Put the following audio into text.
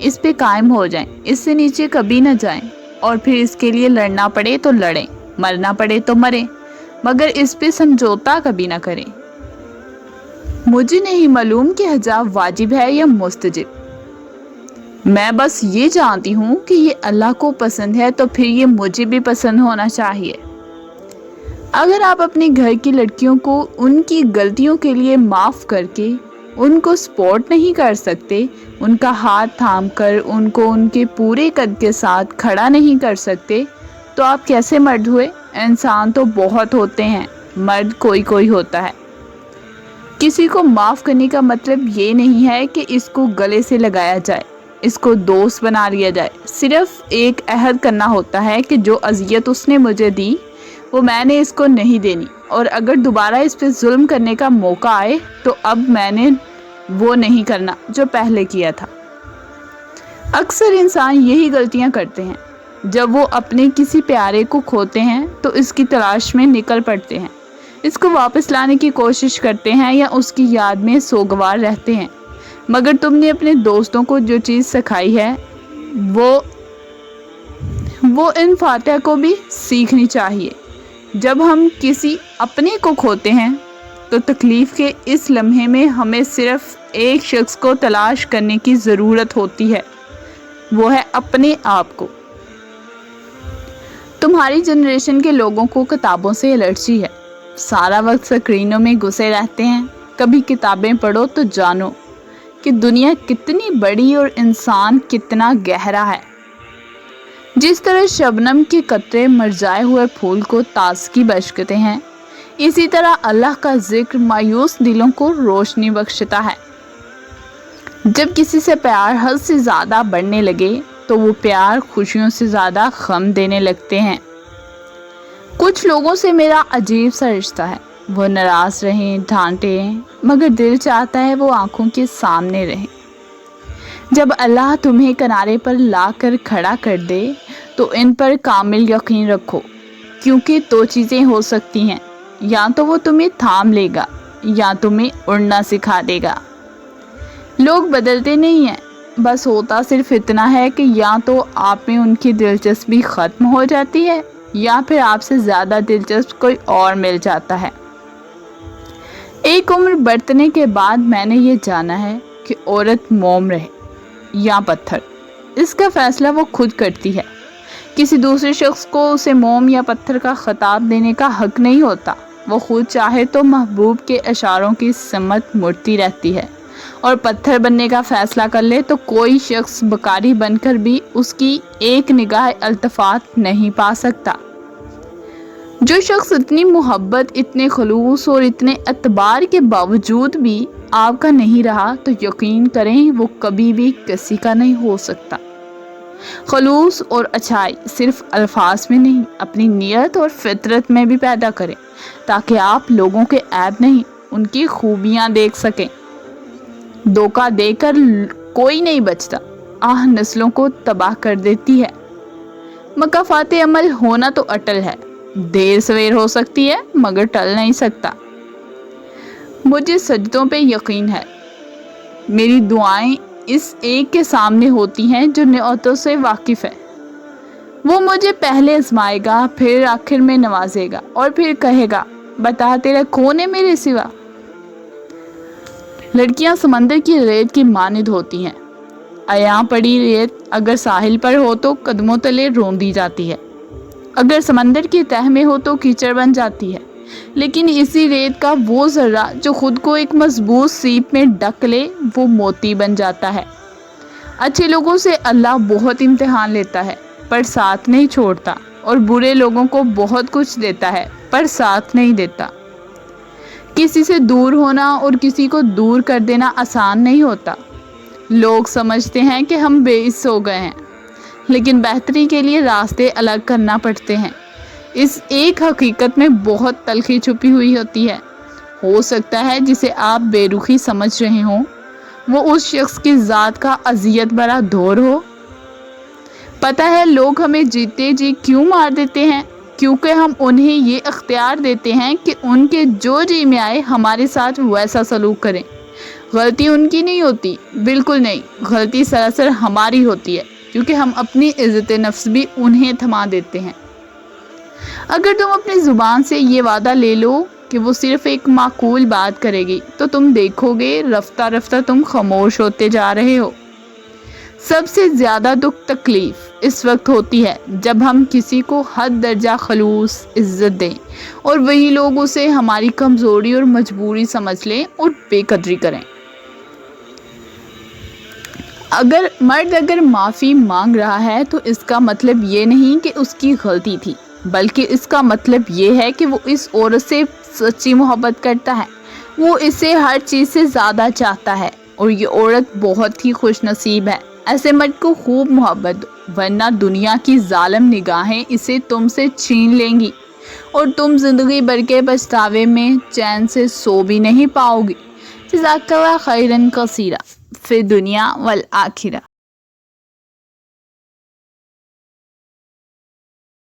اس پہ قائم ہو جائیں، اس سے نیچے کبھی نہ جائیں، اور پھر اس کے لیے لڑنا پڑے تو لڑیں، مرنا پڑے تو مریں، مگر اس پہ سمجھوتا کبھی نہ کریں۔ مجھے نہیں معلوم کہ حجاب واجب ہے یا مستحب، میں بس یہ جانتی ہوں کہ یہ اللہ کو پسند ہے تو پھر یہ مجھے بھی پسند ہونا چاہیے۔ اگر آپ اپنے گھر کی لڑکیوں کو ان کی غلطیوں کے لیے معاف کر کے ان کو سپورٹ نہیں کر سکتے، ان کا ہاتھ تھام کر ان کو ان کے پورے قد کے ساتھ کھڑا نہیں کر سکتے، تو آپ کیسے مرد ہوئے؟ انسان تو بہت ہوتے ہیں، مرد کوئی کوئی ہوتا ہے۔ کسی کو معاف کرنے کا مطلب یہ نہیں ہے کہ اس کو گلے سے لگایا جائے، اس کو دوست بنا لیا جائے۔ صرف ایک عہد کرنا ہوتا ہے کہ جو اذیت اس نے مجھے دی وہ میں نے اس کو نہیں دینی، اور اگر دوبارہ اس پہ ظلم کرنے کا موقع آئے تو اب میں نے وہ نہیں کرنا جو پہلے کیا تھا۔ اکثر انسان یہی غلطیاں کرتے ہیں، جب وہ اپنے کسی پیارے کو کھوتے ہیں تو اس کی تلاش میں نکل پڑتے ہیں، اس کو واپس لانے کی کوشش کرتے ہیں یا اس کی یاد میں سوگوار رہتے ہیں، مگر تم نے اپنے دوستوں کو جو چیز سکھائی ہے وہ ان فاتح کو بھی سیکھنی چاہیے۔ جب ہم کسی اپنے کو کھوتے ہیں تو تکلیف کے اس لمحے میں ہمیں صرف ایک شخص کو تلاش کرنے کی ضرورت ہوتی ہے، وہ ہے اپنے آپ کو۔ تمہاری جنریشن کے لوگوں کو کتابوں سے الرجی ہے، سارا وقت سکرینوں میں گھسے رہتے ہیں۔ کبھی کتابیں پڑھو تو جانو کہ دنیا کتنی بڑی اور انسان کتنا گہرا ہے۔ جس طرح شبنم کے قطرے مرجھائے ہوئے پھول کو تازگی بخشتے ہیں، اسی طرح اللہ کا ذکر مایوس دلوں کو روشنی بخشتا ہے۔ جب کسی سے پیار حد سے زیادہ بڑھنے لگے تو وہ پیار خوشیوں سے زیادہ غم دینے لگتے ہیں۔ کچھ لوگوں سے میرا عجیب سا رشتہ ہے، وہ ناراض رہیں، ڈانٹیں، مگر دل چاہتا ہے وہ آنکھوں کے سامنے رہیں۔ جب اللہ تمہیں کنارے پر لا کر کھڑا کر دے تو ان پر کامل یقین رکھو، کیونکہ دو چیزیں ہو سکتی ہیں، یا تو وہ تمہیں تھام لے گا یا تمہیں اڑنا سکھا دے گا۔ لوگ بدلتے نہیں ہیں، بس ہوتا صرف اتنا ہے کہ یا تو آپ میں ان کی دلچسپی ختم ہو جاتی ہے یا پھر آپ سے زیادہ دلچسپ کوئی اور مل جاتا ہے۔ ایک عمر برتنے کے بعد میں نے یہ جانا ہے کہ عورت موم رہے یا پتھر، اس کا فیصلہ وہ خود کرتی ہے۔ کسی دوسرے شخص کو اسے موم یا پتھر کا خطاب دینے کا حق نہیں ہوتا۔ وہ خود چاہے تو محبوب کے اشاروں کی سمت مڑتی رہتی ہے، اور پتھر بننے کا فیصلہ کر لے تو کوئی شخص بکاری بن کر بھی اس کی ایک نگاہ التفات نہیں پا سکتا۔ جو شخص اتنی محبت، اتنے خلوص اور اتنے اعتبار کے باوجود بھی آپ کا نہیں رہا تو یقین کریں وہ کبھی بھی کسی کا نہیں ہو سکتا۔ خلوص اور اچھائی صرف الفاظ میں نہیں، اپنی نیت اور فطرت میں بھی پیدا کریں، تاکہ آپ لوگوں کے عیب نہیں، ان کی خوبیاں دیکھ سکیں۔ دھوکہ دے کر کوئی نہیں بچتا، آہ نسلوں کو تباہ کر دیتی ہے۔ مکافات عمل ہونا تو اٹل ہے، دیر سویر ہو سکتی ہے مگر ٹل نہیں سکتا۔ مجھے سجدوں پہ یقین ہے، میری دعائیں اس ایک کے سامنے ہوتی ہیں جو نعمتوں سے واقف ہے۔ وہ مجھے پہلے آزمائے گا، پھر آخر میں نوازے گا، اور پھر کہے گا بتا تیرا کون ہے میرے سوا۔ لڑکیاں سمندر کی ریت کی مانند ہوتی ہیں، عیاں پڑی ریت اگر ساحل پر ہو تو قدموں تلے رون دی جاتی ہے، اگر سمندر کی تہ میں ہو تو کیچڑ بن جاتی ہے، لیکن اسی ریت کا وہ ذرہ جو خود کو ایک مضبوط سیپ میں ڈک لے وہ موتی بن جاتا ہے۔ اچھے لوگوں سے اللہ بہت امتحان لیتا ہے پر ساتھ نہیں چھوڑتا، اور برے لوگوں کو بہت کچھ دیتا ہے پر ساتھ نہیں دیتا۔ کسی سے دور ہونا اور کسی کو دور کر دینا آسان نہیں ہوتا۔ لوگ سمجھتے ہیں کہ ہم بے عز ہو گئے ہیں، لیکن بہتری کے لیے راستے الگ کرنا پڑتے ہیں۔ اس ایک حقیقت میں بہت تلخی چھپی ہوئی ہوتی ہے۔ ہو سکتا ہے جسے آپ بے رخی سمجھ رہے ہوں وہ اس شخص کی ذات کا اذیت بھرا دور ہو۔ پتہ ہے لوگ ہمیں جیتے جی کیوں مار دیتے ہیں؟ کیونکہ ہم انہیں یہ اختیار دیتے ہیں کہ ان کے جو جی میں آئے ہمارے ساتھ ویسا سلوک کریں۔ غلطی ان کی نہیں ہوتی، بالکل نہیں، غلطی سراسر ہماری ہوتی ہے، کیونکہ ہم اپنی عزت نفس بھی انہیں تھما دیتے ہیں۔ اگر تم اپنی زبان سے یہ وعدہ لے لو کہ وہ صرف ایک معقول بات کرے گی، تو تم دیکھو گے رفتہ رفتہ تم خاموش ہوتے جا رہے ہو۔ سب سے زیادہ دکھ تکلیف اس وقت ہوتی ہے جب ہم کسی کو حد درجہ خلوص عزت دیں اور وہی لوگ اسے ہماری کمزوری اور مجبوری سمجھ لیں اور بے قدری کریں۔ اگر معافی مانگ رہا ہے تو اس کا مطلب یہ نہیں کہ اس کی غلطی تھی، بلکہ اس کا مطلب یہ ہے کہ وہ اس عورت سے سچی محبت کرتا ہے، وہ اسے ہر چیز سے زیادہ چاہتا ہے، اور یہ عورت بہت ہی خوش نصیب ہے۔ ایسے مرد کو خوب محبت دو، ورنہ دنیا کی ظالم نگاہیں اسے تم سے چھین لیں گی اور تم زندگی بھر کے پچھتاوے میں چین سے سو بھی نہیں پاؤ گی۔ جزاک اللہ خیرن کثیرا فی الدنیا والآخرہ۔